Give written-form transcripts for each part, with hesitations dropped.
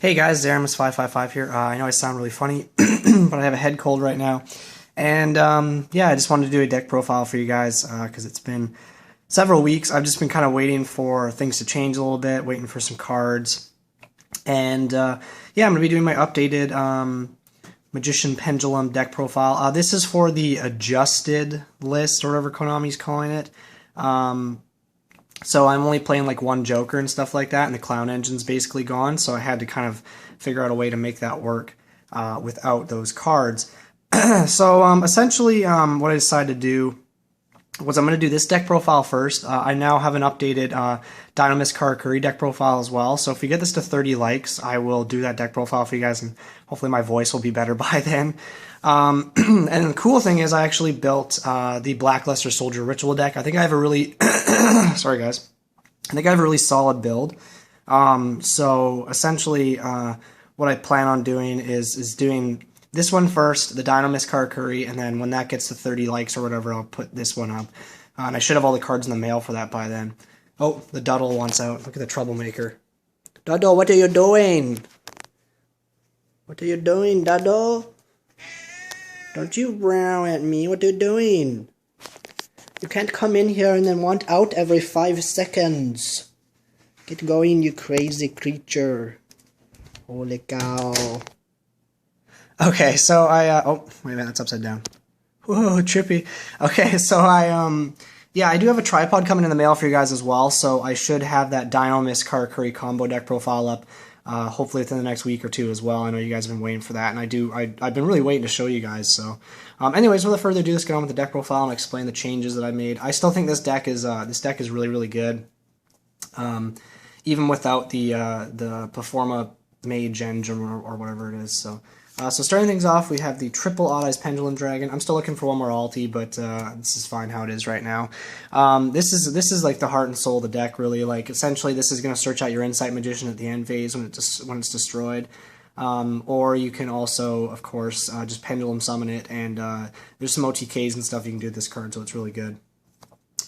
Hey guys, DINOMIST555 here. I know I sound really funny, but I have a head cold right now. And yeah, I just wanted to do a deck profile for you guys because it's been several weeks. I've just been kind of waiting for things to change a little bit, waiting for some cards. And yeah, I'm going to be doing my updated Magician Pendulum deck profile. This is for the adjusted list, or whatever Konami's calling it. So I'm only playing like one Joker and stuff like that, and the Clown Engine's basically gone, so I had to kind of figure out a way to make that work without those cards. So essentially what I decided to do was I'm going to do this deck profile first. I now have an updated DINOMIST KARAKURI deck profile as well, so if we get this to 30 likes, I will do that deck profile for you guys, and hopefully my voice will be better by then. And the cool thing is I actually built the Blackluster Soldier Ritual deck. I think I have a really... sorry guys. I think I have a really solid build. So essentially what I plan on doing is doing this one first, the DINOMIST KARAKURI, and then when that gets to 30 likes or whatever, I'll put this one up. And I should have all the cards in the mail for that by then. Oh, the Duddle wants out. Look at the troublemaker. Duddle, what are you doing? What are you doing, Duddle? Don't you growl at me. What are you doing? You can't come in here and then want out every 5 seconds. Get going, you crazy creature. Holy cow. Okay, so oh, wait a minute, that's upside down. Whoa, trippy. Okay, so yeah, I do have a tripod coming in the mail for you guys as well, so I should have that DINOMIST KARAKURI combo deck profile up hopefully within the next week or two as well. I know you guys have been waiting for that, and I've been really waiting to show you guys, so... anyways, without further ado, let's get on with the deck profile and explain the changes that I made. I still think this deck is really, really good. Even without the Performage engine or whatever it is, so... so starting things off, we have the triple Odd Eyes Pendulum Dragon. I'm still looking for one more alti, but this is fine how it is right now. This is like the heart and soul of the deck, really. Like essentially, this is going to search out your Insight Magician at the end phase when it's destroyed. Or you can also, of course, just Pendulum Summon it, and there's some OTKs and stuff you can do with this card, so it's really good.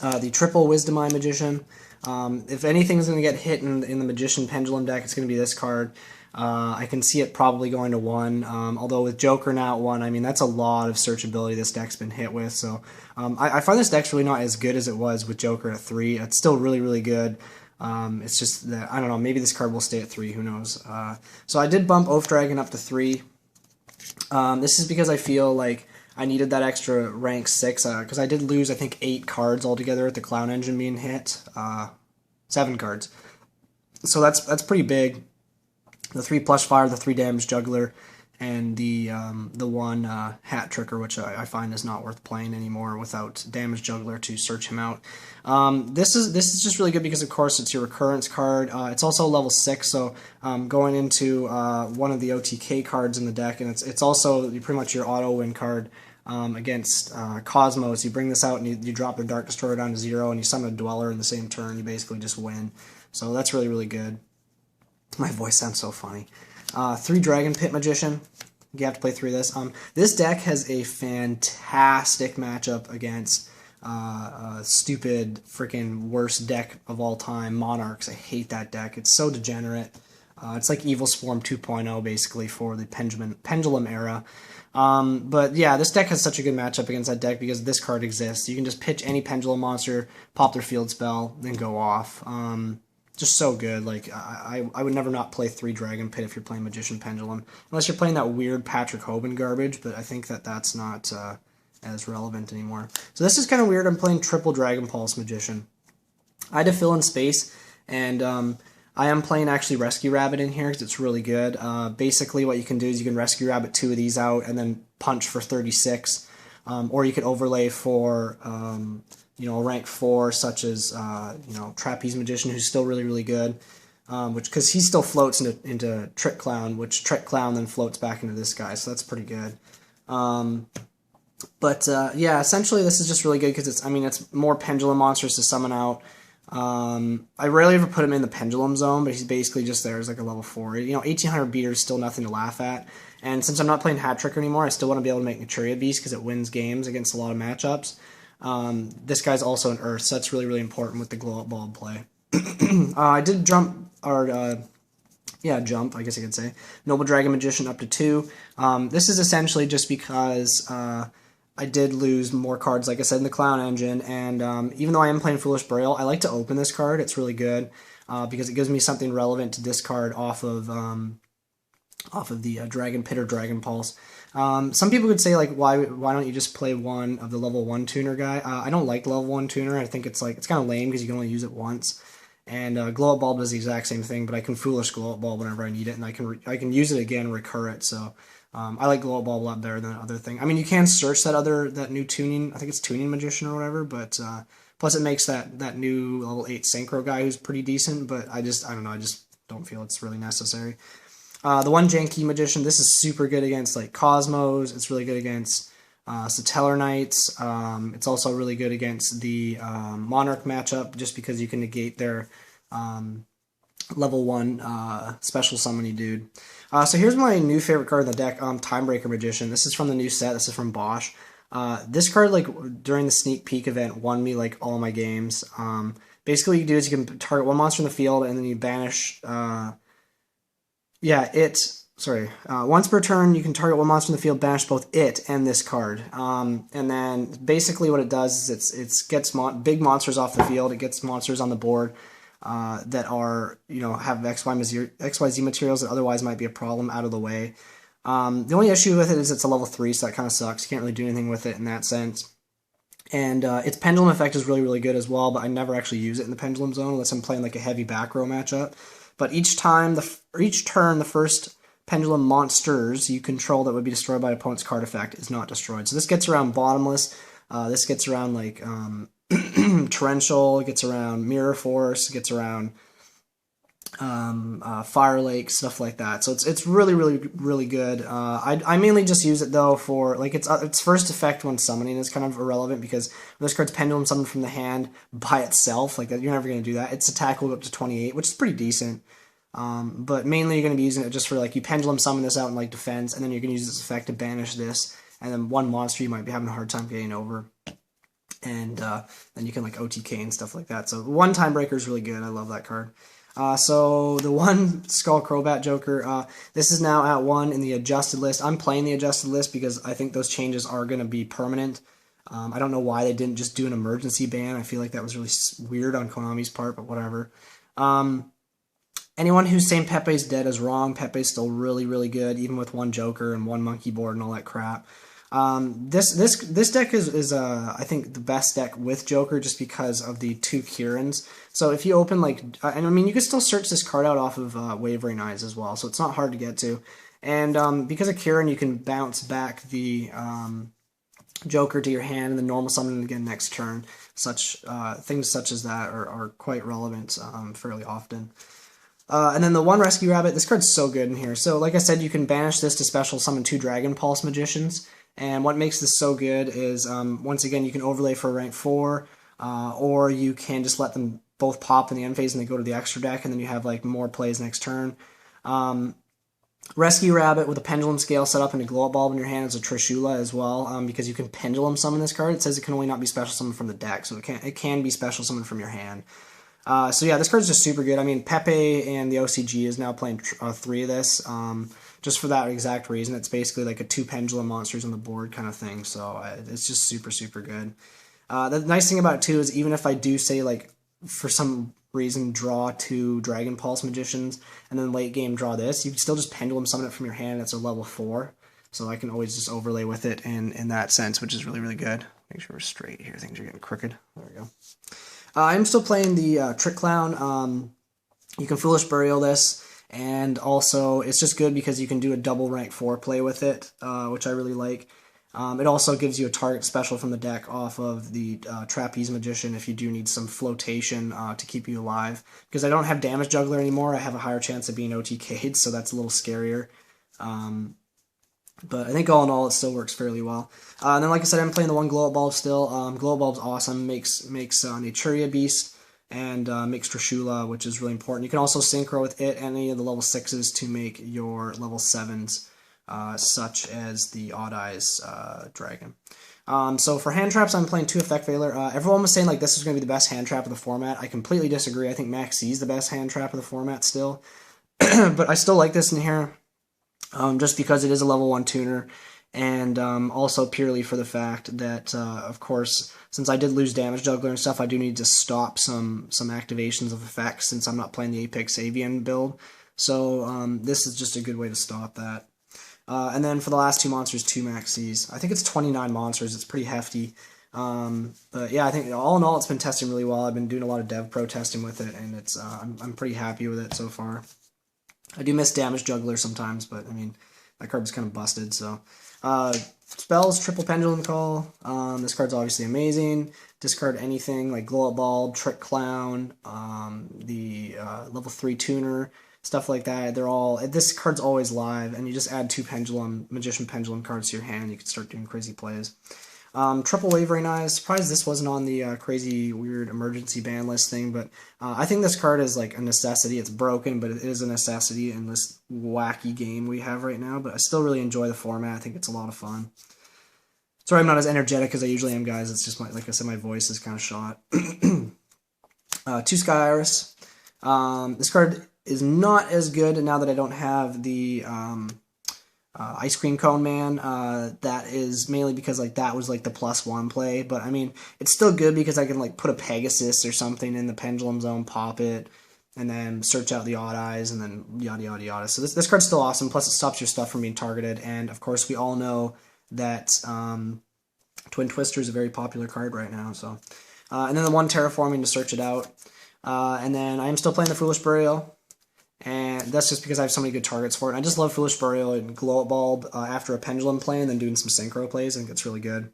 The triple Wisdom Eye Magician. If anything's going to get hit in the Magician Pendulum deck, it's going to be this card. I can see it probably going to 1, although with Joker now at 1, I mean, that's a lot of searchability this deck's been hit with, so I find this deck's really not as good as it was with Joker at 3. It's still really, really good. It's just that, I don't know, maybe this card will stay at 3, who knows. So I did bump Oafdragon up to 3. This is because I feel like I needed that extra rank 6, because I did lose, I think, 8 cards altogether with the Clown Engine being hit. 7 cards. So that's pretty big. The 3+ fire, the 3 damage juggler, and the 1 hat tricker, which I find is not worth playing anymore without damage juggler to search him out. This is just really good because, of course, it's your recurrence card. It's also level 6, so going into one of the OTK cards in the deck, and it's also pretty much your auto win card against Cosmos. You bring this out and you drop the Dark Destroyer down to 0, and you summon a Dweller in the same turn. You basically just win. So that's really, really good. My voice sounds so funny. 3 Dragonpit Magician. You have to play 3 of this. This deck has a fantastic matchup against stupid, freaking worst deck of all time, Monarchs. I hate that deck. It's so degenerate. It's like Evil Swarm 2.0, basically, for the Pendulum era. But yeah, this deck has such a good matchup against that deck because this card exists. You can just pitch any Pendulum monster, pop their field spell, then go off. Just so good. Like I would never not play 3 Dragonpit if you're playing Magician Pendulum, unless you're playing that weird Patrick Hoban garbage. But I think that's not as relevant anymore. So this is kind of weird. I'm playing triple Dragonpulse Magician. I had to fill in space, and I am playing actually Rescue Rabbit in here because it's really good. Basically, what you can do is you can Rescue Rabbit 2 of these out and then punch for 36, or you could overlay for you know, rank 4, such as, you know, Trapeze Magician, who's still really, really good, because he still floats into Trick Clown, which Trick Clown then floats back into this guy, so that's pretty good. But yeah, essentially this is just really good because it's more Pendulum monsters to summon out. I rarely ever put him in the Pendulum zone, but he's basically just there as like a level 4. You know, 1800 beater is still nothing to laugh at, and since I'm not playing Hat Tricker anymore, I still want to be able to make Maturia Beast because it wins games against a lot of matchups. This guy's also an Earth, so that's really, really important with the glow-up bulb play. I did jump, or jump, I guess you could say. Nobledragon Magician up to 2. This is essentially just because I did lose more cards, like I said, in the Clown Engine, and even though I am playing Foolish Burial, I like to open this card. It's really good because it gives me something relevant to discard off of the Dragonpit or Dragonpulse. Some people could say, like, why don't you just play one of the level 1 tuner guy? I don't like level 1 tuner. I think it's kind of lame because you can only use it once. And Glow Up Bulb does the exact same thing, but I can Foolish Glow Up Bulb whenever I need it, and I can use it again, recur it. So I like Glow Up Bulb a lot better than the other thing. I mean, you can search that new tuning. I think it's Tuning Magician or whatever, but plus it makes that new level 8 Synchro guy who's pretty decent. But I don't know. I just don't feel it's really necessary. The one Xiangke Magician, this is super good against like Cosmos. It's really good against Satellar Knights. It's also really good against the Monarch matchup, just because you can negate their level 1 special summony dude. So here's my new favorite card in the deck, Timebreaker Magician. This is from the new set. This is from Bosch. This card, like, during the sneak peek event, won me like all my games. Basically, what you do is you can target one monster in the field, and then you banish. Once per turn, you can target one monster in the field, banish both it and this card. And then basically what it does is it gets big monsters off the field. It gets monsters on the board that are, have XYZ materials that otherwise might be a problem out of the way. The only issue with it is it's a level 3, so that kind of sucks. You can't really do anything with it in that sense. And its Pendulum effect is really, really good as well, but I never actually use it in the Pendulum Zone unless I'm playing like a heavy back row matchup. But each turn, the first Pendulum monsters you control that would be destroyed by an opponent's card effect is not destroyed. So this gets around Bottomless. This gets around like Torrential. It gets around Mirror Force. It gets around Fire Lake, stuff like that. So it's really, really, really good. I mainly just use it though for like its first effect when summoning is kind of irrelevant, because when this card's Pendulum summoned from the hand by itself, like, you're never going to do that. Its attack will go up to 28, which is pretty decent. But mainly you're going to be using it just for, like, you Pendulum summon this out in like defense, and then you're going to use this effect to banish this, and then one monster you might be having a hard time getting over. And then you can like OTK and stuff like that. So one Timebreaker is really good. I love that card. So the one Skullcrobat Joker, this is now at 1 in the adjusted list. I'm playing the adjusted list because I think those changes are going to be permanent. I don't know why they didn't just do an emergency ban. I feel like that was really weird on Konami's part, but whatever. Anyone who's saying Pepe's dead is wrong. Pepe's still really, really good, even with one Joker and one Monkey Board and all that crap. This deck is I think the best deck with Joker, just because of the 2 Kirins. So if you open and I mean, you can still search this card out off of Wavering Eyes as well, so it's not hard to get to. And because of Kirin, you can bounce back the Joker to your hand and then normal summon it again next turn. Things such as that are quite relevant fairly often. And then the one Rescue Rabbit, this card's so good in here. So like I said, you can banish this to special summon 2 Dragonpulse Magicians. And what makes this so good is, once again, you can overlay for a rank 4, or you can just let them both pop in the end phase and they go to the extra deck, and then you have like more plays next turn. Rescue Rabbit with a Pendulum Scale set up and a Glow Up Bulb in your hand is a Trishula as well, because you can Pendulum summon this card. It says it can only not be special summoned from the deck, so it can be special summoned from your hand. So yeah, this card's just super good. I mean, Pepe and the OCG is now playing 3 of this, just for that exact reason. It's basically like a 2 Pendulum monsters on the board kind of thing, so it's just super, super good. The nice thing about it too is, even if I do say, like, for some reason draw 2 Dragonpulse Magicians and then late game draw this, you can still just Pendulum summon it from your hand. It's a level 4, so I can always just overlay with it in that sense, which is really, really good. Make sure we're straight here. Things are getting crooked. There we go. I'm still playing the Trick Clown. You can Foolish Burial this, and also it's just good because you can do a double rank 4 play with it, which I really like. It also gives you a target special from the deck off of the Trapeze Magician if you do need some flotation to keep you alive. Because I don't have Damage Juggler anymore, I have a higher chance of being OTK'd, so that's a little scarier. But I think all in all, it still works fairly well. And then, like I said, I'm playing the one Glow Up Bulb still. Glow Up Bulb's awesome. Makes Naturia Beast and makes Trishula, which is really important. You can also synchro with it and any of the level 6s to make your level 7s, such as the Odd Eyes Dragon. So for hand traps, I'm playing 2 Effect Veiler. Everyone was saying like this is going to be the best hand trap of the format. I completely disagree. I think Maxx is the best hand trap of the format still. but I still like this in here, just because it is a level 1 tuner, and also purely for the fact that, of course, since I did lose Damage Juggler and stuff, I do need to stop some activations of effects since I'm not playing the Apex Avian build. So this is just a good way to stop that. And then for the last 2 monsters, 2 Maxxs. I think it's 29 monsters. It's pretty hefty. But yeah, I think all in all, it's been testing really well. I've been doing a lot of dev pro testing with it, and it's I'm pretty happy with it so far. I do miss Damage Juggler sometimes, but I mean, that card was kind of busted. So spells, triple Pendulum Call. This card's obviously amazing. Discard anything like Glow Up Bulb, Trick Clown, the level 3 tuner, stuff like that. They're all, this card's always live, and you just add 2 Magician Pendulum cards to your hand, and you can start doing crazy plays. Triple Wavering Eyes. Surprised this wasn't on the crazy, weird emergency ban list thing, but I think this card is like a necessity. It's broken, but it is a necessity in this wacky game we have right now, but I still really enjoy the format. I think it's a lot of fun. Sorry I'm not as energetic as I usually am, guys. It's just, like I said, my voice is kind of shot. 2 Sky Iris. This card is not as good now that I don't have the Ice Cream Cone Man. That is mainly because like that was like the +1 play, but I mean it's still good because I can like put a Pegasus or something in the Pendulum Zone, pop it, and then search out the Odd Eyes, and then yada yada yada. So this card's still awesome. Plus it stops your stuff from being targeted, and of course we all know that Twin Twister is a very popular card right now. So and then the 1 Terraforming to search it out, and then I am still playing the Foolish Burial. And that's just because I have so many good targets for it. I just love Foolish Burial and Glow Up Bulb after a Pendulum play, and then doing some Synchro plays. I think it's really good.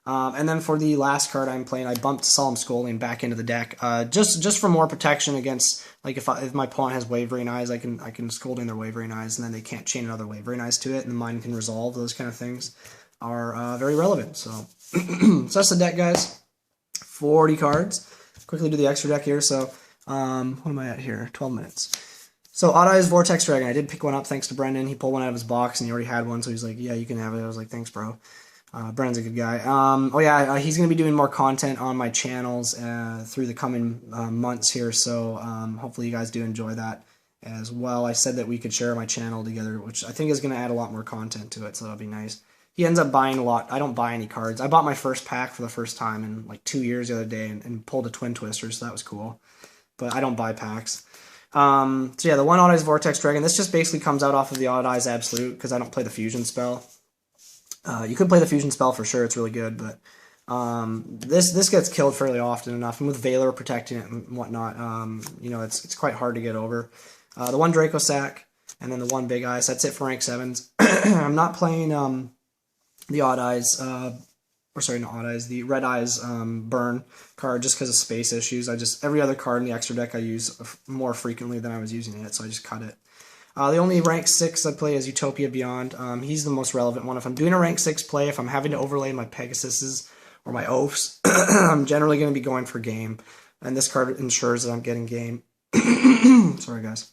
And then for the last card I'm playing, I bumped Solemn Scolding back into the deck, just for more protection against, like if my opponent has Wavering Eyes, I can Scolding their Wavering Eyes, and then they can't chain another Wavering Eyes to it, and mine can resolve. Those kind of things are very relevant. So, so that's the deck, guys. 40 cards. Quickly do the extra deck here. So, what am I at here? 12 minutes. So, Odd Eyes Vortex Dragon. I did pick one up thanks to Brendan. He pulled one out of his box, and he already had one, so he's like, yeah, you can have it. I was like, thanks, bro. Brendan's a good guy. Oh, yeah, he's going to be doing more content on my channels through the coming months here, so hopefully you guys do enjoy that as well. I said that we could share my channel together, which I think is going to add a lot more content to it, so that'll be nice. He ends up buying a lot. I don't buy any cards. I bought my first pack for the first time in like 2 years the other day and pulled a Twin Twister, so that was cool. But I don't buy packs. So yeah, the 1 Odd Eyes Vortex Dragon, this just basically comes out off of the Odd Eyes Absolute, because I don't play the Fusion spell. You could play the Fusion spell for sure, it's really good, but this gets killed fairly often enough, and with Valor protecting it and whatnot, you know, it's quite hard to get over. The 1 Draco Sack, and then the 1 Big Eyes, that's it for rank 7s. I'm not playing the Odd Eyes, or sorry, not Odd Eyes, the Red Eyes Burn card, just because of space issues. Every other card in the extra deck I use more frequently than I was using it, so I just cut it. The only rank 6 I play is Utopia Beyond. He's the most relevant one. If I'm doing a rank 6 play, if I'm having to overlay my Pegasuses or my Oafs, I'm generally going to be going for game, and this card ensures that I'm getting game. Sorry, guys.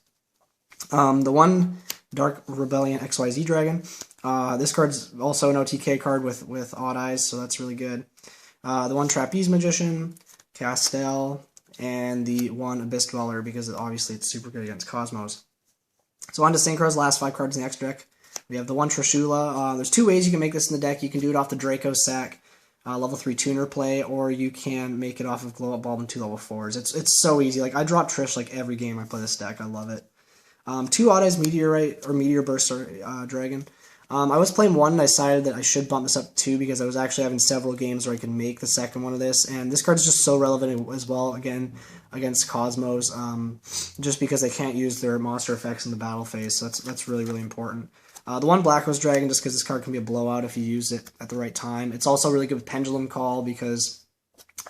The 1 Dark Rebellion XYZ Dragon. This card's also an OTK card with Odd Eyes, so that's really good. The 1 Trapeze Magician, Castel, and the 1 Abyss Dweller, because obviously it's super good against Cosmos. So on to Synchro's last 5 cards in the extra deck. We have the 1 Trishula. There's 2 ways you can make this in the deck. You can do it off the Draco Sack, level 3 tuner play, or you can make it off of Glow Up Bulb and 2 level 4s. It's so easy. Like, I drop Trish like every game I play this deck. I love it. 2 Odd Eyes Meteorite, or Meteor Burst Dragon. I was playing 1 and I decided that I should bump this up to 2 because I was actually having several games where I could make the second one of this, and this card's just so relevant as well, again, against Cosmos, just because they can't use their monster effects in the battle phase, so that's really, really important. The 1 Black Rose Dragon, just because this card can be a blowout if you use it at the right time. It's also really good with Pendulum Call, because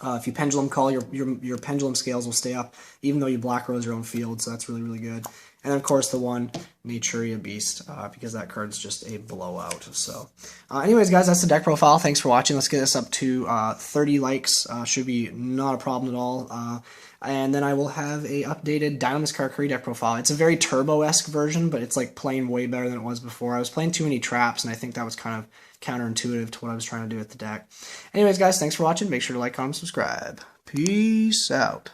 if you Pendulum Call, your Pendulum scales will stay up, even though you Black Rose your own field, so that's really, really good. And then, of course, the 1 Naturia Beast, because that card's just a blowout. So, anyways, guys, that's the deck profile. Thanks for watching. Let's get this up to 30 likes. Should be not a problem at all. And then I will have a updated DINOMIST KARAKURI deck profile. It's a very Turbo-esque version, but it's like playing way better than it was before. I was playing too many traps, and I think that was kind of counterintuitive to what I was trying to do with the deck. Anyways, guys, thanks for watching. Make sure to like, comment, subscribe. Peace out.